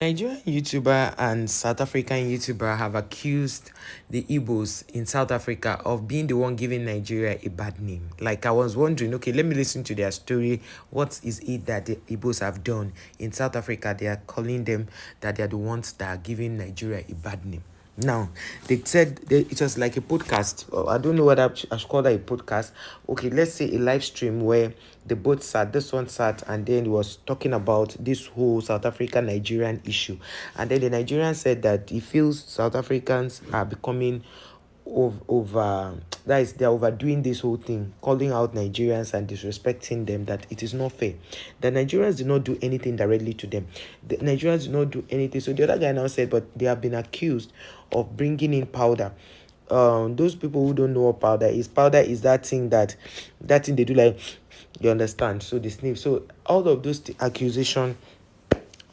Nigerian YouTuber and South African YouTuber have accused the Igbos in South Africa of being the one giving Nigeria a bad name. Like, I was wondering, okay, let me listen to their story. What is it that the Igbos have done in South Africa? They are calling them that they are the ones that are giving Nigeria a bad name. Now, they said it was like a podcast. I don't know what I should call that a podcast. Okay, let's say a live stream where the both sat, this one sat, and then he was talking about this whole South African Nigerian issue. And then the Nigerian said that he feels South Africans are becoming over that is they're overdoing this whole thing, calling out Nigerians and disrespecting them, that it is not fair. The Nigerians did not do anything directly to them. The Nigerians did not do anything. So the other guy now said, but they have been accused of bringing in powder. Those people who don't know what powder is that thing they do, like, you understand, so they sniff. So all of those accusations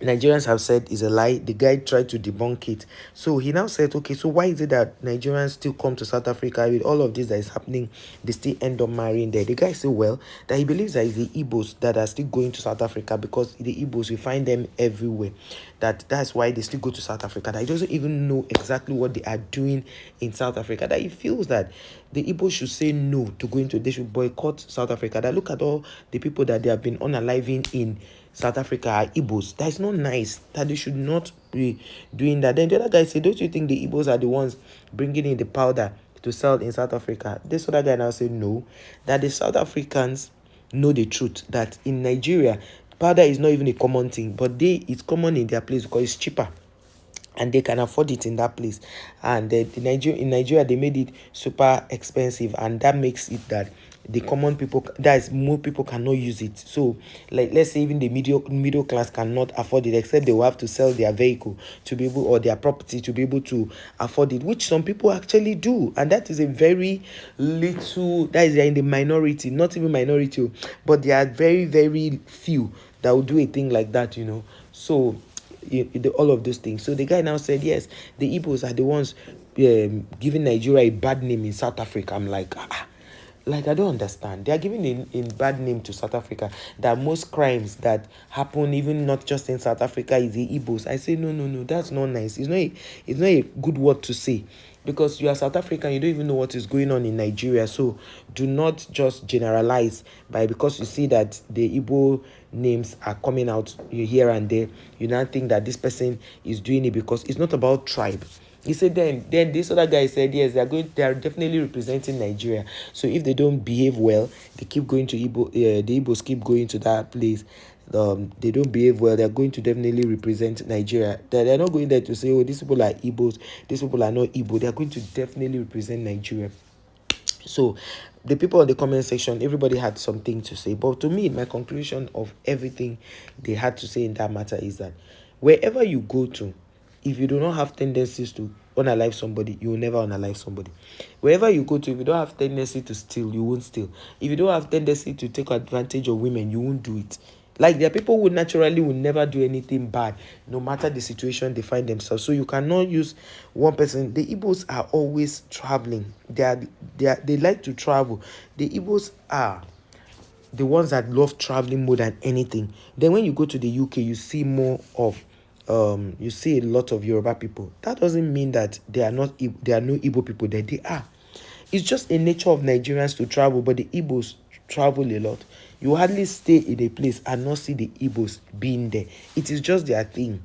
Nigerians have said is a lie. The guy tried to debunk it. So he now said, okay, so why is it that Nigerians still come to South Africa with all of this that is happening? They still end up marrying there. The guy said, well, that he believes that it's the Igbos that are still going to South Africa, because the Igbos, we find them everywhere. That's why they still go to South Africa. That he doesn't even know exactly what they are doing in South Africa. That he feels that the Igbos should say no to going to, they should boycott South Africa. That look at all the people that they have been unaliving in South Africa are Igbos. That is not nice. That they should not be doing that. Then the other guy said, don't you think the Igbos are the ones bringing in the powder to sell in South Africa? This other guy now said no, that the South Africans know the truth, that in Nigeria, powder is not even a common thing, but it's common in their place because it's cheaper and they can afford it in that place. And in Nigeria, they made it super expensive, and that makes it that the common people, that is, more people cannot use it. So, like, let's say even the middle class cannot afford it, except they will have to sell their vehicle to be able, or their property to be able to afford it, which some people actually do. And that is a very little, that is, they're in the minority, not even minority, but they are very, very few that will do a thing like that. So all of those things. So the guy now said, yes, the Igbos are the ones giving Nigeria a bad name in South Africa. I'm like, like, I don't understand. They are giving a bad name to South Africa. That most crimes that happen, even not just in South Africa, is the Igbos. I say, no, that's not nice. It's not a good word to say, because you are South African, you don't even know what is going on in Nigeria. So do not just generalize because you see that the Igbo names are coming out here and there. You now think that this person is doing it because it's not about tribe. He said then this other guy said, yes, they are definitely representing Nigeria. So if they don't behave well, they keep going to Igbo, the Igbos keep going to that place. They don't behave well, they're going to definitely represent Nigeria. They're not going there to say, oh, these people are Igbos, these people are not Igbo. They're going to definitely represent Nigeria. So the people in the comment section, everybody had something to say. But to me, my conclusion of everything they had to say in that matter is that wherever you go to, if you do not have tendencies to unalive somebody, you will never unalive somebody. Wherever you go to, if you don't have tendency to steal, you won't steal. If you don't have tendency to take advantage of women, you won't do it. Like, there are people who naturally will never do anything bad, no matter the situation they find themselves. So you cannot use one person. The Igbos are always traveling. They like to travel. The Igbos are the ones that love traveling more than anything. Then when you go to the UK, you see more of you see a lot of Yoruba people. That doesn't mean that there are no Igbo people there. They are. It's just a nature of Nigerians to travel, but the Igbos travel a lot. You hardly stay in a place and not see the Igbos being there. It is just their thing.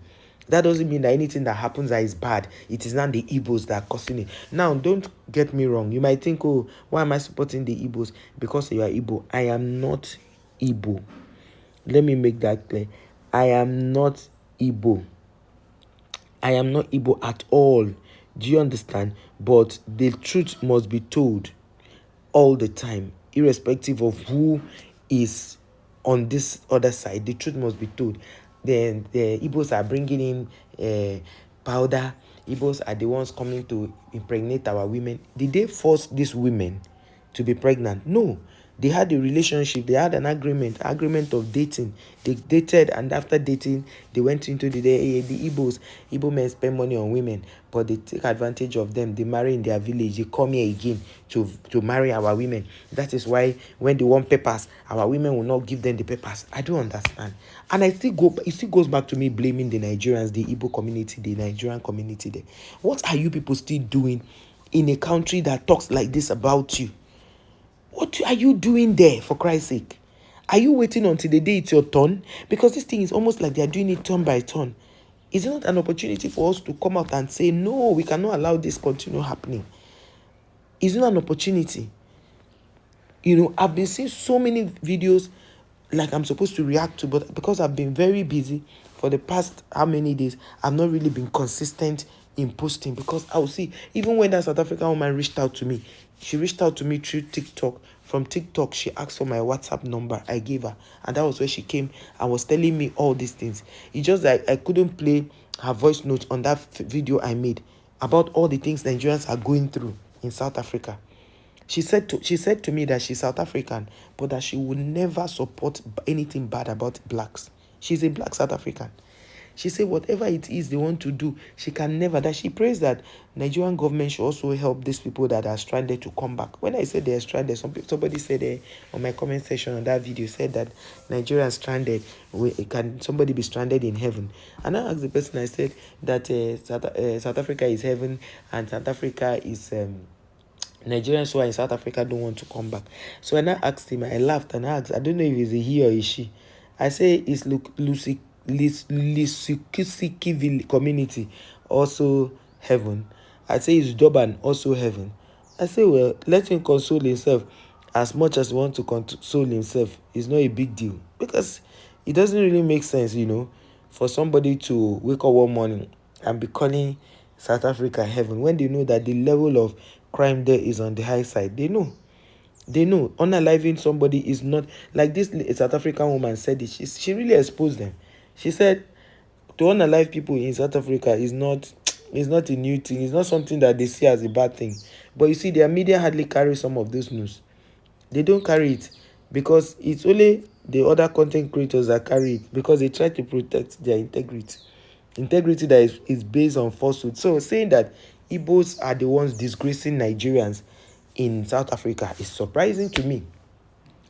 That doesn't mean that anything that happens that is bad, it is not the Igbos that are causing it. Now, don't get me wrong. You might think, oh, why am I supporting the Igbos? Because you are Igbo. I am not Igbo. Let me make that clear. I am not Igbo. I am not Igbo at all. Do you understand? But the truth must be told all the time, irrespective of who is on this other side. The truth must be told. Then the Igbos are bringing in powder. Igbos are the ones coming to impregnate our women. Did they force these women to be pregnant? No. They had a relationship, they had an agreement of dating. They dated, and after dating, they went into the Igbo men spend money on women, but they take advantage of them. They marry in their village. They come here again to marry our women. That is why when they want papers, our women will not give them the papers. I don't understand. And it still goes back to me blaming the Nigerians, the Igbo community, the Nigerian community there. What are you people still doing in a country that talks like this about you? What are you doing there, for Christ's sake? Are you waiting until the day it's your turn? Because this thing is almost like they are doing it turn by turn. Is it not an opportunity for us to come out and say, no, we cannot allow this continue happening? Is it not an opportunity? I've been seeing so many videos like I'm supposed to react to, but because I've been very busy for the past how many days, I've not really been consistent in posting, because I will see, even when that South African woman reached out to me, she reached out to me through TikTok. From TikTok, she asked for my WhatsApp number. I gave her, and that was where she came and was telling me all these things. It's just that I couldn't play her voice note on that video I made about all the things Nigerians are going through in South Africa. She said to me that she's South African, but that she would never support anything bad about blacks. She's a black South African. She said whatever it is they want to do, she can never. That she prays that Nigerian government should also help these people that are stranded to come back. When I said they are stranded, somebody said on my comment section on that video, said that Nigeria is stranded. Can somebody be stranded in heaven? And I asked the person, I said that South Africa is heaven and South Africa is... Nigerians who are in South Africa don't want to come back. So when I asked him, I laughed and asked, I don't know if it's a he or a she. I say it's Lusikisiki community also heaven. I say it's Durban also heaven. I say, well, let him console himself as much as he wants to console himself. It's not a big deal, because it doesn't really make sense, for somebody to wake up one morning and be calling South Africa heaven when they know that the level of crime there is on the high side. They know unaliving somebody is not like this. South African woman said it. She really exposed them. She said to unalive people in South Africa is not a new thing. It's not something that they see as a bad thing. But you see, their media hardly carry some of those news. They don't carry it because it's only the other content creators that carry it, because they try to protect their integrity that is based on falsehood. So saying that Igbos are the ones disgracing Nigerians in South Africa is surprising to me.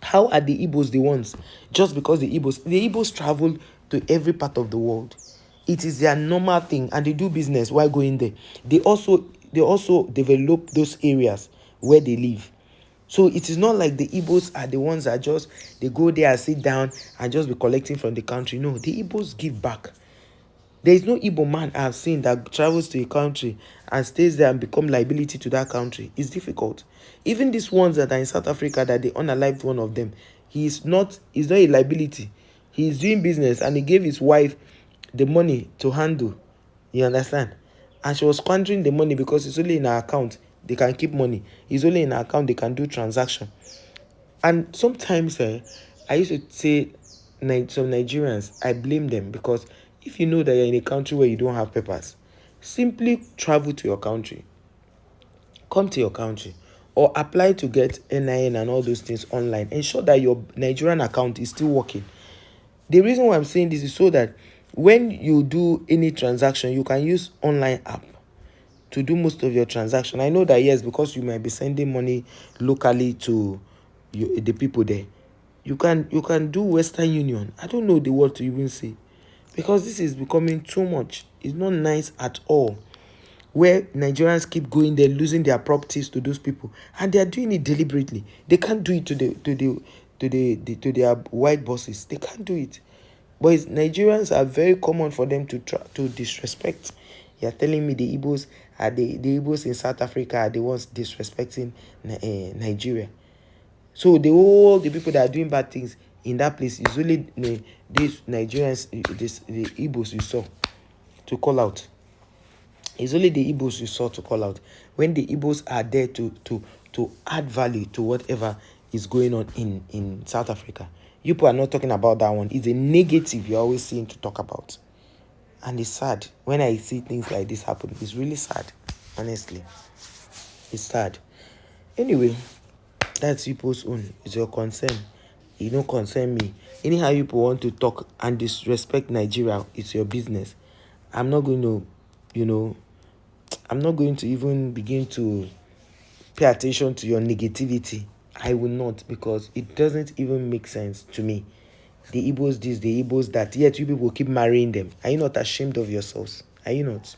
How are the Igbos the ones? Just because the Igbos travel to every part of the world. It is their normal thing, and they do business while going there. They also develop those areas where they live. So it is not like the Igbos are the ones that just, they go there and sit down and just be collecting from the country. No, the Igbos give back. There is no Igbo man I have seen that travels to a country and stays there and become liability to that country. It's difficult. Even these ones that are in South Africa, that they unalived one of them, he's not a liability. He is doing business, and he gave his wife the money to handle. You understand? And she was squandering the money because it's only in her account they can keep money. It's only in her account they can do transaction. And sometimes I used to say some Nigerians, I blame them, because if you know that you're in a country where you don't have papers, simply travel to your country. Come to your country, or apply to get NIN and all those things online. Ensure that your Nigerian account is still working. The reason why I'm saying this is so that when you do any transaction, you can use online app to do most of your transaction. I know that, yes, because you might be sending money locally to the people there. You can do Western Union. I don't know the word to even say, because this is becoming too much. It's not nice at all. Where Nigerians keep going, they're losing their properties to those people, and they are doing it deliberately. They can't do it to their white bosses. They can't do it. But Nigerians are very common for them to disrespect. You're telling me the Igbos are the Igbos in South Africa are the ones disrespecting Nigeria. So the people that are doing bad things in that place is only these Nigerians, the Igbos you saw to call out. It's only the Igbos you saw to call out. When the Igbos are there to add value to whatever is going on in South Africa. You people are not talking about that one. It's a negative you're always seeing to talk about. And it's sad. When I see things like this happen, it's really sad. Honestly. It's sad. Anyway, That's people's own. It's your concern. It don't concern me. Anyhow you people want to talk and disrespect Nigeria, it's your business. I'm not going to, you know, I'm not going to even begin to pay attention to your negativity. I will not, because it doesn't even make sense to me. The Igbos this, the Igbos that, yet you people keep marrying them. Are you not ashamed of yourselves? Are you not?